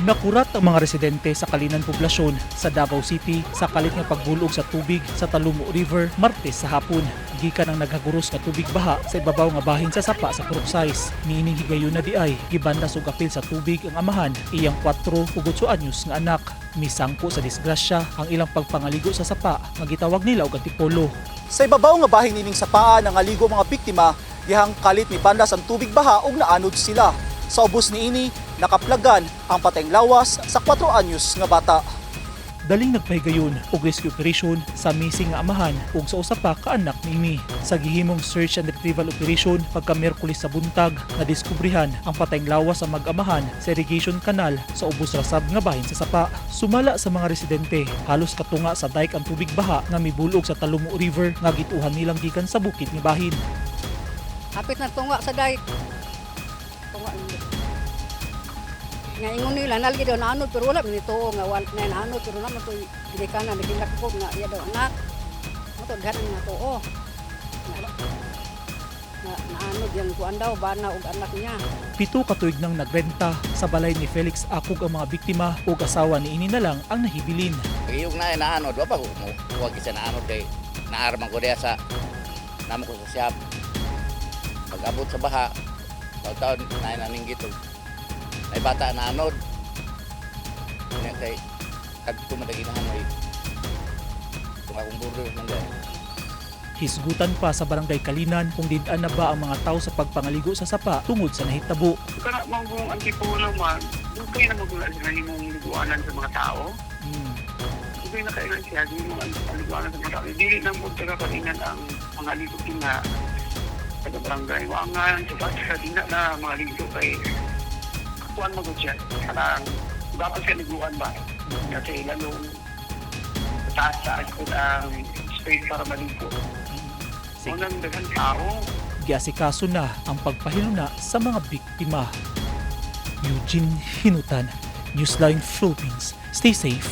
Nakurat ang mga residente sa Kalinan Poblasyon sa Davao City sa kalit nga pagbulog sa tubig sa Talumo River Martes sa hapon. Gikan ang naghaguros nga tubig baha sa ibabaw nga bahin sa sapa sa Puruksais. Niining higayon na di ay gibandas og apil sa tubig ang amahan iyang 4 ug 8 anyos nga anak. Misangko sa disgrasya ang ilang pagpangaligo sa sapa nga gitawag nila og antipolo. Sa ibabaw nga bahin nining sapaan ang aligo mga biktima, gihang kalit ni bandas ang tubig baha ug naanod sila. Sa ubos niini, nakaplagan ang patayng lawas sa 4 anyos nga bata. Daling nagpahigayon og rescue operation sa missing nga amahan ug sa usa pa ka anak niini. Sa gihimong search and retrieval operation pagka Miyerkules sa buntag, nadiskubrihan ang patayng lawas sa mag-amahan sa irrigation canal sa ubos rasab nga bahin sa sapa. Sumala sa mga residente, halos katunga sa dike ang tubig baha nga mibulog sa Talumo River nga gituhan nilang gikan sa bukid nga bahin. Hapit na tunga sa dike. Tunga nga ingon nila nalgi daw naanod pero wala minito nga wala na naanod pero naman to gidikanan nagilak ko nga iya daw anak mo to ganan nga to naanod yang kuan daw bana og anak niya. 7 ka tuig nang nagrenta sa balay ni Felix Akog ang mga biktima ug asawa ni ini na lang ang nahibilin. Iyog na naanod wa ba mo huwag isa naanod kay naarman ko diya sa namo ko sa shop. Pag-abot sa baha taon na naninggit ay bata na anod. Kaya kay kadto madaginahan ay akong burdo man dai. Hisgutan pa sa barangay Kalinan kung did-an na ba ang mga tao sa pagpangaligo sa sapa tungod sa nahitabo. Kana mong antipolo man, dugay na magulan sa himong liguanan sa mga tao. Dugay na kailan siya himong liguanan sa mga tao. Dili nang mo taga Kalinan ang mga ligog nga sa barangay Wangan, sa dina na mga ligog kay kuan mo gud siya. Kanang dapat siya liguan ba? Kasi lalong taas ang space para maligo. Unang daghang tao. Giasikaso na ang pagpahiluna sa mga biktima. Eugene Hinutan, Newsline Philippines. Stay safe.